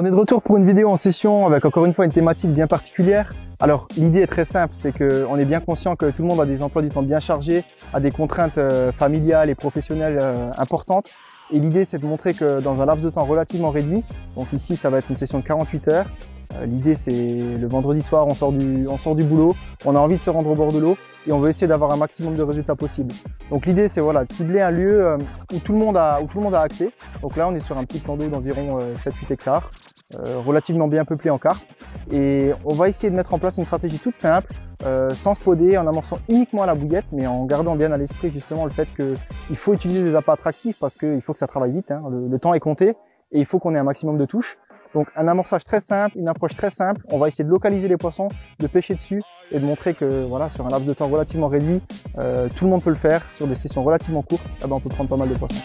On est de retour pour une vidéo en session avec encore une fois une thématique bien particulière. Alors l'idée est très simple, c'est qu'on est bien conscient que tout le monde a des emplois du temps bien chargés, a des contraintes familiales et professionnelles importantes. Et l'idée c'est de montrer que dans un laps de temps relativement réduit, donc ici ça va être une session de 48 heures, l'idée c'est le vendredi soir on sort du boulot, on a envie de se rendre au bord de l'eau et on veut essayer d'avoir un maximum de résultats possibles. Donc l'idée c'est voilà, de cibler un lieu où tout le monde a accès. Donc là on est sur un petit plan d'eau d'environ 7-8 hectares, relativement bien peuplé en carpe. Et on va essayer de mettre en place une stratégie toute simple, sans se poder, en amorçant uniquement à la bouillette, mais en gardant bien à l'esprit justement le fait qu'il faut utiliser des appâts attractifs parce qu'il faut que ça travaille vite, hein. Le temps est compté et il faut qu'on ait un maximum de touches. Donc un amorçage très simple, une approche très simple, on va essayer de localiser les poissons, de pêcher dessus et de montrer que voilà, sur un laps de temps relativement réduit, tout le monde peut le faire, sur des sessions relativement courtes, on peut prendre pas mal de poissons.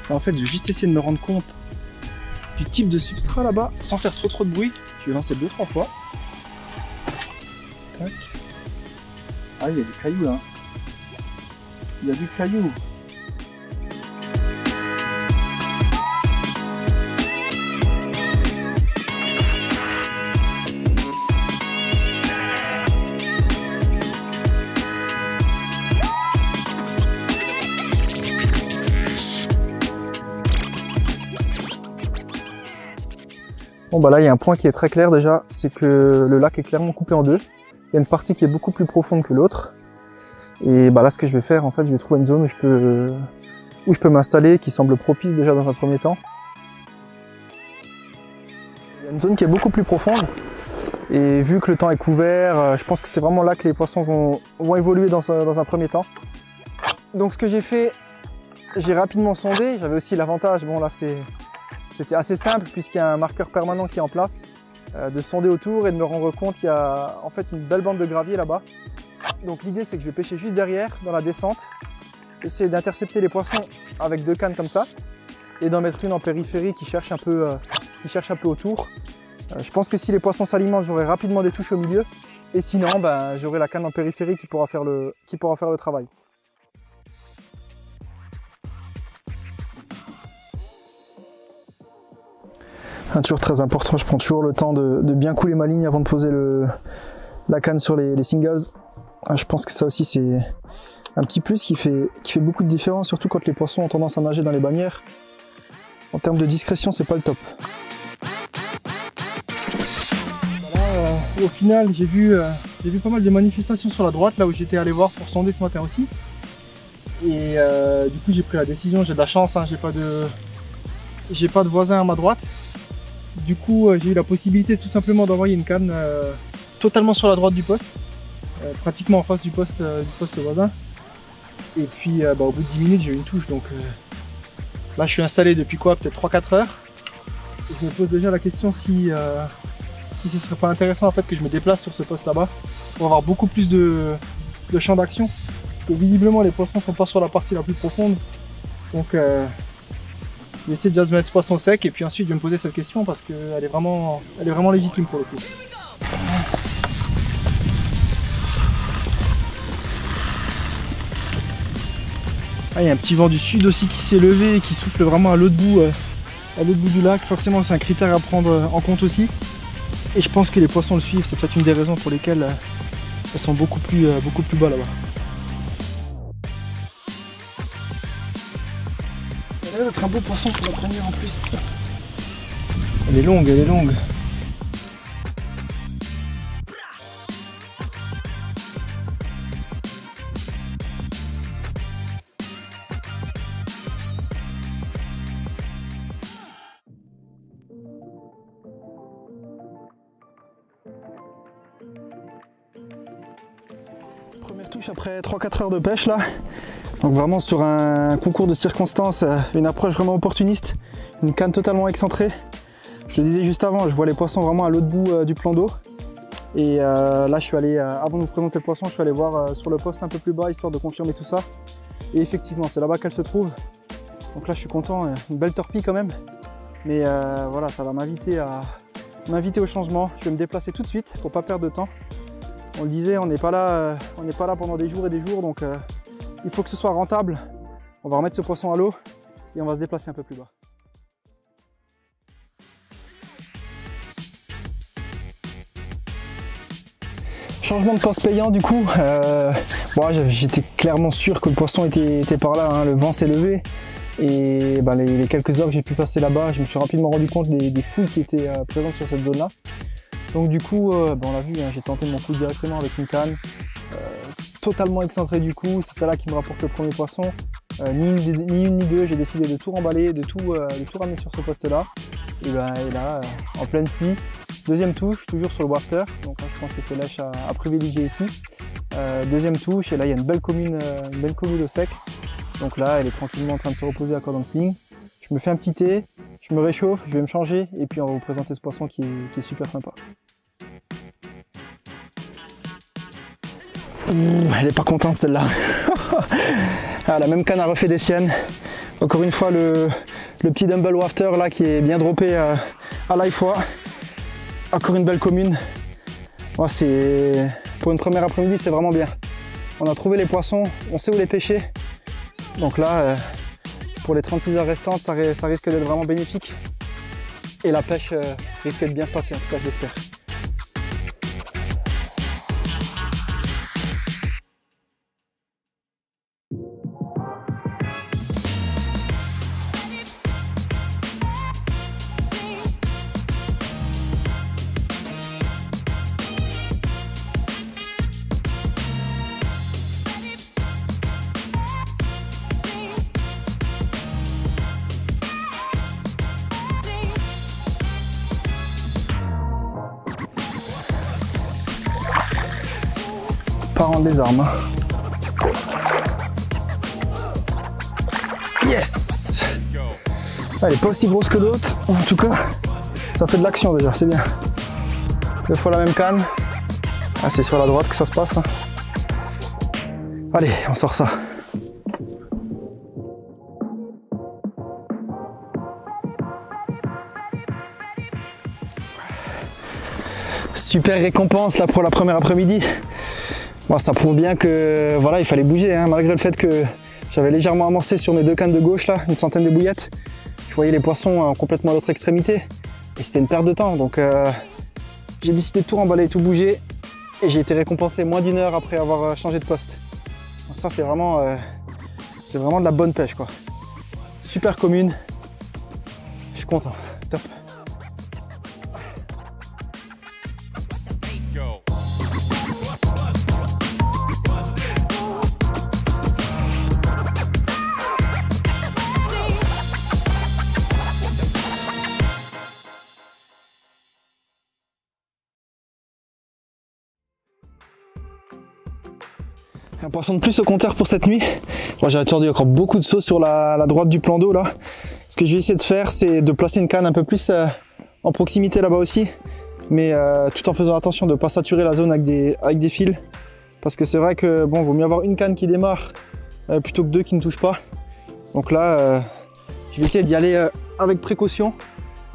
En fait, je vais juste essayer de me rendre compte du type de substrat là-bas, sans faire trop de bruit. Je vais lancer 2-3 fois. Tac. Ah, il y a du caillou là. Il y a du caillou. Bon bah là il y a un point qui est très clair déjà, c'est que le lac est clairement coupé en deux. Il y a une partie qui est beaucoup plus profonde que l'autre. Et bah là ce que je vais faire en fait, je vais trouver une zone où je peux m'installer, qui semble propice déjà dans un premier temps. Il y a une zone qui est beaucoup plus profonde. Et vu que le temps est couvert, je pense que c'est vraiment là que les poissons vont évoluer dans un premier temps. Donc ce que j'ai fait, j'ai rapidement sondé. J'avais aussi l'avantage, bon là c'était assez simple puisqu'il y a un marqueur permanent qui est en place, de sonder autour et de me rendre compte qu'il y a en fait une belle bande de gravier là-bas. Donc l'idée c'est que je vais pêcher juste derrière dans la descente, essayer d'intercepter les poissons avec 2 cannes comme ça et d'en mettre une en périphérie qui cherche un peu autour. Je pense que si les poissons s'alimentent, j'aurai rapidement des touches au milieu et sinon j'aurai la canne en périphérie qui pourra faire le travail. Toujours très important, je prends toujours le temps de bien couler ma ligne avant de poser la canne sur les singles. Je pense que ça aussi c'est un petit plus qui fait beaucoup de différence, surtout quand les poissons ont tendance à nager dans les bannières. En termes de discrétion, c'est pas le top. Voilà, au final, j'ai vu pas mal de manifestations sur la droite, là où j'étais allé voir pour sonder ce matin aussi. Et du coup, j'ai pris la décision, j'ai de la chance, hein, j'ai pas de voisin à ma droite. Du coup, j'ai eu la possibilité tout simplement d'envoyer une canne totalement sur la droite du poste, pratiquement en face du poste voisin. Et puis au bout de 10 minutes, j'ai eu une touche. Donc là, je suis installé depuis quoi, peut-être 3-4 heures. Et je me pose déjà la question si ce serait pas intéressant en fait que je me déplace sur ce poste là-bas pour avoir beaucoup plus de champ d'action. Parce que visiblement, les poissons sont pas sur la partie la plus profonde. Donc je vais essayer déjà de mettre ce poisson sec et puis ensuite je vais me poser cette question parce qu'elle est vraiment légitime pour le coup. Ah, il y a un petit vent du sud aussi qui s'est levé et qui souffle vraiment à l'autre bout du lac. Forcément c'est un critère à prendre en compte aussi. Et je pense que les poissons le suivent, c'est peut-être une des raisons pour lesquelles elles sont beaucoup plus bas là-bas. Ça a l'air d'être un beau poisson pour la première en plus. Elle est longue, elle est longue. Première touche après 3-4 heures de pêche là. Donc vraiment sur un concours de circonstances, une approche vraiment opportuniste, une canne totalement excentrée. Je le disais juste avant, je vois les poissons vraiment à l'autre bout du plan d'eau. Et là je suis allé, avant de vous présenter le poisson, je suis allé voir sur le poste un peu plus bas, histoire de confirmer tout ça. Et effectivement, c'est là-bas qu'elle se trouve. Donc là je suis content, une belle torpille quand même. Mais voilà, ça va m'inviter au changement. Je vais me déplacer tout de suite pour pas perdre de temps. On le disait, on n'est pas là pendant des jours et des jours, donc il faut que ce soit rentable. On va remettre ce poisson à l'eau et on va se déplacer un peu plus bas. Changement de poste payant du coup. J'étais clairement sûr que le poisson était par là, hein. Le vent s'est levé. Et les quelques heures que j'ai pu passer là-bas, je me suis rapidement rendu compte des fouilles qui étaient présentes sur cette zone-là. Donc du coup, on l'a vu, hein, j'ai tenté mon coup directement avec une canne, totalement excentrée du coup, c'est celle-là qui me rapporte le premier poisson. Ni une ni deux, j'ai décidé de tout remballer, de tout ramener sur ce poste-là. Et là, en pleine pluie, deuxième touche, toujours sur le wafter, donc là, je pense que c'est lèche à privilégier ici. Deuxième touche, et là il y a une belle commune au sec. Donc là, elle est tranquillement en train de se reposer à cordon sling. Je me fais un petit thé, je me réchauffe, je vais me changer et puis on va vous présenter ce poisson qui est super sympa. Elle est pas contente celle-là. La même canne a refait des siennes. Encore une fois le petit dumble wafter là qui est bien droppé à live fois. Encore une belle commune. Pour une première après-midi, c'est vraiment bien. On a trouvé les poissons, on sait où les pêcher. Donc là, pour les 36 heures restantes, ça risque d'être vraiment bénéfique. Et la pêche risque de bien se passer, en tout cas je l'espère. Parent des armes. Yes! Elle n'est pas aussi grosse que d'autres, en tout cas, ça fait de l'action déjà, c'est bien. Deux fois la même canne. Ah, c'est sur la droite que ça se passe. Allez, on sort ça. Super récompense là pour la première après-midi. Bon, ça prouve bien que voilà, il fallait bouger, hein, malgré le fait que j'avais légèrement amorcé sur mes deux cannes de gauche là, une centaine de bouillettes. Je voyais les poissons complètement à l'autre extrémité et c'était une perte de temps. Donc j'ai décidé de tout remballer, tout bouger et j'ai été récompensé moins d'une heure après avoir changé de poste. Donc, ça c'est vraiment de la bonne pêche quoi. Super commune. Je suis content. Top. Un poisson de plus au compteur pour cette nuit. J'ai attendu encore beaucoup de sauts sur la droite du plan d'eau là. Ce que je vais essayer de faire, c'est de placer une canne un peu plus en proximité là-bas aussi, mais tout en faisant attention de ne pas saturer la zone avec des fils, parce que c'est vrai que bon, vaut mieux avoir une canne qui démarre plutôt que deux qui ne touchent pas. Donc là, je vais essayer d'y aller avec précaution,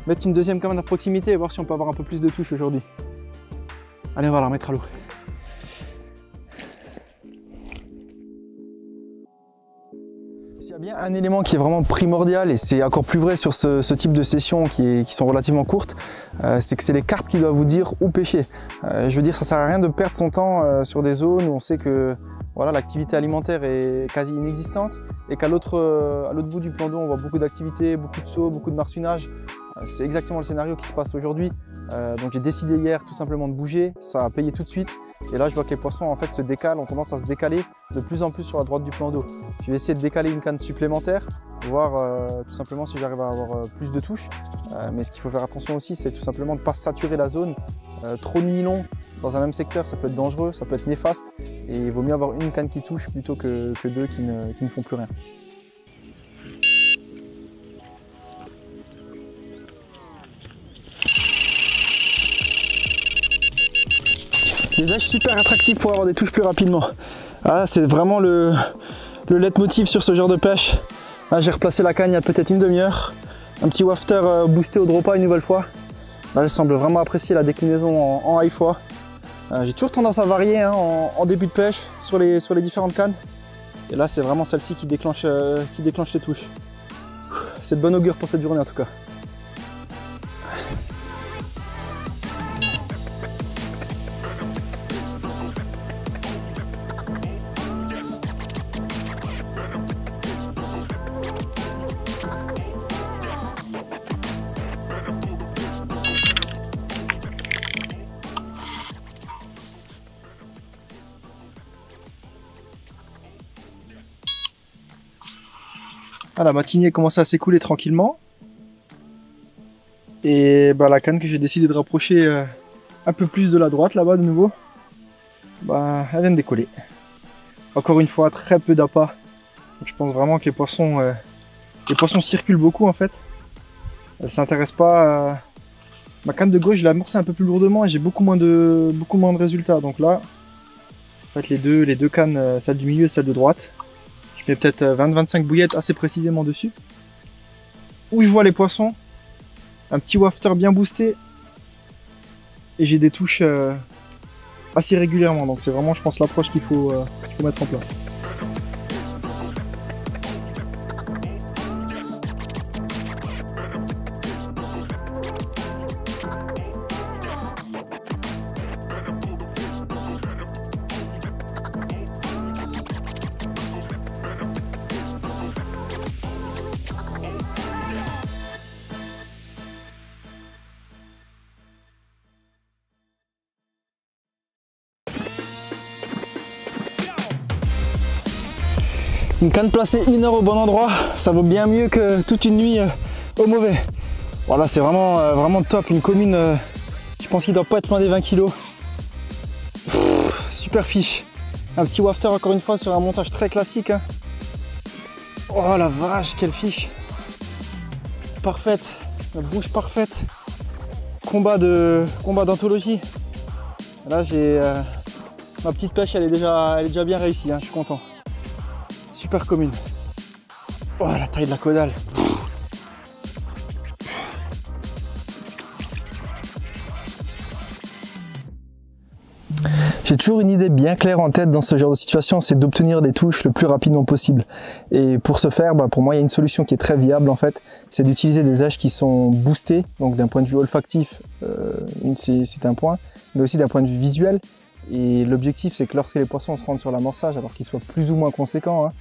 mettre une deuxième canne à proximité et voir si on peut avoir un peu plus de touches aujourd'hui. Allez, on va la remettre à l'eau. S'il y a bien un élément qui est vraiment primordial, et c'est encore plus vrai sur ce type de sessions qui sont relativement courtes, c'est que c'est les carpes qui doivent vous dire où pêcher. Je veux dire, ça sert à rien de perdre son temps sur des zones où on sait que voilà, l'activité alimentaire est quasi inexistante et qu'à l'autre bout du plan d'eau, on voit beaucoup d'activités, beaucoup de sauts, beaucoup de marsuinage. C'est exactement le scénario qui se passe aujourd'hui. Donc j'ai décidé hier tout simplement de bouger, ça a payé tout de suite et là je vois que les poissons en fait se décalent, ont tendance à se décaler de plus en plus sur la droite du plan d'eau. Je vais essayer de décaler une canne supplémentaire, voir tout simplement si j'arrive à avoir plus de touches, mais ce qu'il faut faire attention aussi, c'est tout simplement de ne pas saturer la zone. Trop de nylon dans un même secteur, ça peut être dangereux, ça peut être néfaste et il vaut mieux avoir une canne qui touche plutôt que deux qui ne font plus rien. Des âges super attractifs pour avoir des touches plus rapidement. Ah, c'est vraiment le leitmotiv sur ce genre de pêche. Là, j'ai replacé la canne il y a peut-être une demi-heure. Un petit wafter boosté au droppa une nouvelle fois. Là, elle semble vraiment apprécier la déclinaison en high fois. J'ai toujours tendance à varier hein, en début de pêche sur les différentes cannes. Et là, c'est vraiment celle-ci qui déclenche les touches. C'est de bon augure pour cette journée en tout cas. Ah, la matinée commence à s'écouler tranquillement. Et bah, la canne que j'ai décidé de rapprocher un peu plus de la droite là-bas de nouveau, bah, elle vient de décoller. Encore une fois, très peu d'appât. Je pense vraiment que les poissons circulent beaucoup en fait. Elles ne s'intéressent pas à... Ma canne de gauche, je l'ai amorcée un peu plus lourdement et j'ai beaucoup moins de résultats. Donc là, en fait, les deux cannes, celle du milieu et celle de droite, je mets peut-être 20-25 bouillettes assez précisément dessus. Où je vois les poissons, un petit wafter bien boosté et j'ai des touches assez régulièrement. Donc c'est vraiment, je pense, l'approche qu'il faut mettre en place. Une canne placée 1 heure au bon endroit, ça vaut bien mieux que toute une nuit au mauvais. Voilà, c'est vraiment top. Une commune, je pense qu'il doit pas être loin des 20 kg. Super fiche. Un petit wafter encore une fois sur un montage très classique. Hein. Oh la vache, quelle fiche. Parfaite, la bouche parfaite. Combat d'anthologie. Là, j'ai ma petite pêche, elle est déjà bien réussie. Hein, je suis content. Super commune. Oh la taille de la caudale. J'ai toujours une idée bien claire en tête dans ce genre de situation, c'est d'obtenir des touches le plus rapidement possible. Et pour ce faire, pour moi, il y a une solution qui est très viable en fait, c'est d'utiliser des âges qui sont boostés. Donc d'un point de vue olfactif, c'est un point, mais aussi d'un point de vue visuel. Et l'objectif, c'est que lorsque les poissons se rendent sur l'amorçage, alors qu'ils soient plus ou moins conséquents, hein,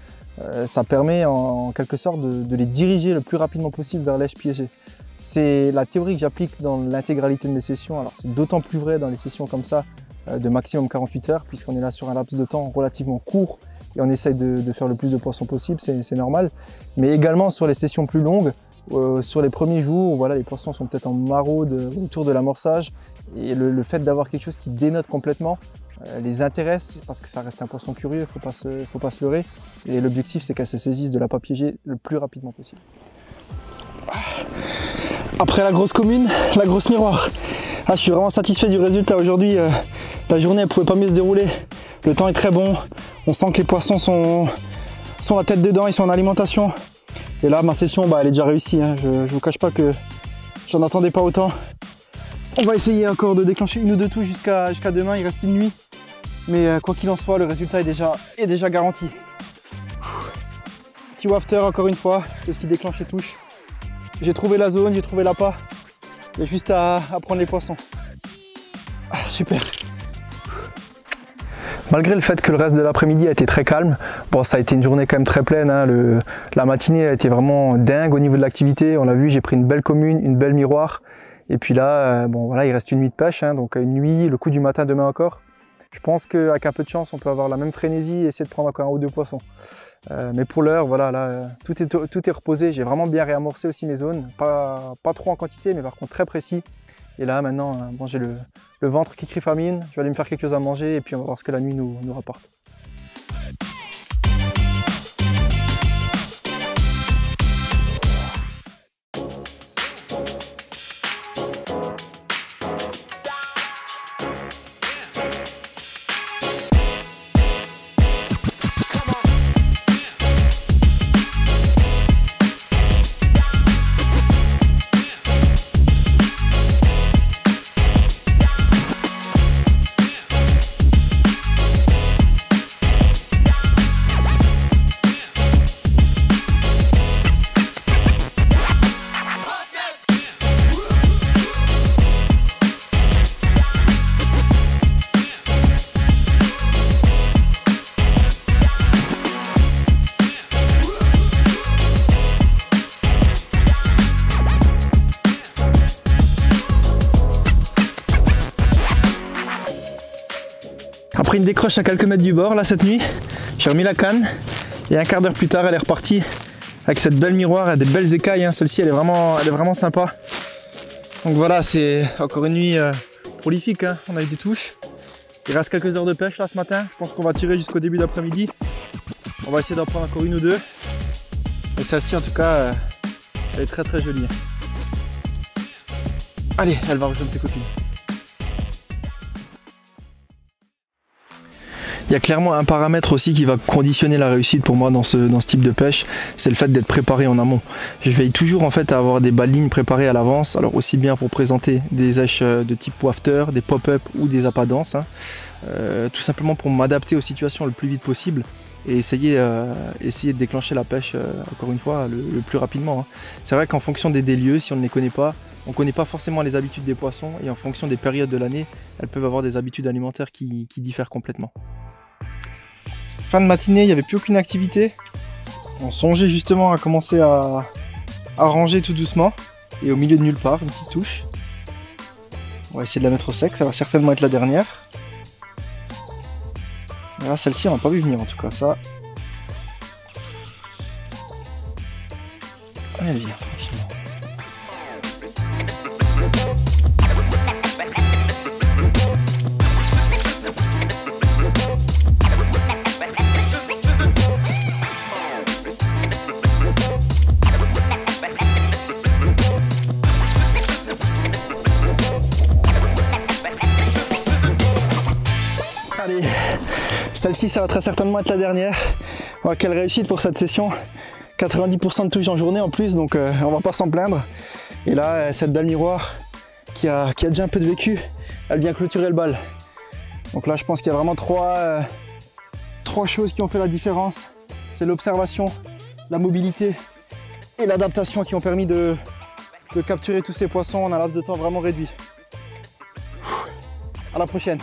ça permet en quelque sorte de les diriger le plus rapidement possible vers l'èche piégée. C'est la théorie que j'applique dans l'intégralité de mes sessions. Alors c'est d'autant plus vrai dans les sessions comme ça, de maximum 48 heures, puisqu'on est là sur un laps de temps relativement court et on essaye de faire le plus de poissons possible, c'est normal. Mais également sur les sessions plus longues, sur les premiers jours, voilà, les poissons sont peut-être en maraude autour de l'amorçage et le fait d'avoir quelque chose qui dénote complètement les intéresse parce que ça reste un poisson curieux, faut pas se leurrer. Et l'objectif, c'est qu'elles se saisissent de l'appât piégé le plus rapidement possible. Après la grosse commune, la grosse miroir. Ah, je suis vraiment satisfait du résultat aujourd'hui. La journée, elle pouvait pas mieux se dérouler. Le temps est très bon. On sent que les poissons sont la tête dedans, ils sont en alimentation. Et là, ma session, elle est déjà réussie. Hein. Je vous cache pas que j'en attendais pas autant. On va essayer encore de déclencher 1 ou 2 touches jusqu'à demain. Il reste une nuit. Mais quoi qu'il en soit, le résultat est déjà garanti. Petit wafter encore une fois, c'est ce qui déclenche les touches. J'ai trouvé la zone, j'ai trouvé l'appât. Il y a juste à prendre les poissons. Ah, super. Malgré le fait que le reste de l'après-midi a été très calme, bon, ça a été une journée quand même très pleine. Hein. La matinée a été vraiment dingue au niveau de l'activité. On l'a vu, j'ai pris une belle commune, une belle miroir. Et puis là, bon, voilà, il reste une nuit de pêche, hein, donc une nuit, le coup du matin demain encore. Je pense qu'avec un peu de chance, on peut avoir la même frénésie et essayer de prendre encore 1 ou 2 poissons. Mais pour l'heure, voilà, là, tout est reposé. J'ai vraiment bien réamorcé aussi mes zones. Pas trop en quantité, mais par contre très précis. Et là, maintenant, bon, j'ai le ventre qui crie famine. Je vais aller me faire quelque chose à manger et puis on va voir ce que la nuit nous rapporte. Après une décroche à quelques mètres du bord, là, cette nuit, j'ai remis la canne. Et un quart d'heure plus tard, elle est repartie avec cette belle miroir, elle a des belles écailles. Hein. Celle-ci, elle est vraiment sympa. Donc voilà, c'est encore une nuit prolifique. Hein. On a eu des touches. Il reste quelques heures de pêche là ce matin. Je pense qu'on va tirer jusqu'au début d'après-midi. On va essayer d'en prendre encore une ou deux. Et celle-ci, en tout cas, elle est très jolie. Allez, elle va rejoindre ses copines. Il y a clairement un paramètre aussi qui va conditionner la réussite pour moi dans ce type de pêche, c'est le fait d'être préparé en amont. Je veille toujours en fait à avoir des balles lignes préparées à l'avance, alors aussi bien pour présenter des èches de type wafter, des pop-up ou des appâts denses, hein, tout simplement pour m'adapter aux situations le plus vite possible et essayer de déclencher la pêche, encore une fois, le plus rapidement. Hein. C'est vrai qu'en fonction des lieux, si on ne les connaît pas, on ne connaît pas forcément les habitudes des poissons et en fonction des périodes de l'année, elles peuvent avoir des habitudes alimentaires qui diffèrent complètement. Fin de matinée, il n'y avait plus aucune activité. On songeait justement à commencer à ranger tout doucement. Et au milieu de nulle part, une petite touche. On va essayer de la mettre au sec, ça va certainement être la dernière. Et là, celle-ci, on n'a pas vu venir en tout cas, ça. Elle vient tranquillement. Allez, celle-ci ça va très certainement être la dernière. Oh, quelle réussite pour cette session, 90% de touches en journée en plus, donc on va pas s'en plaindre. Et là, cette belle miroir qui a déjà un peu de vécu, elle vient clôturer le bal. Donc là je pense qu'il y a vraiment trois choses qui ont fait la différence. C'est l'observation, la mobilité et l'adaptation qui ont permis de capturer tous ces poissons en un laps de temps vraiment réduit. À la prochaine.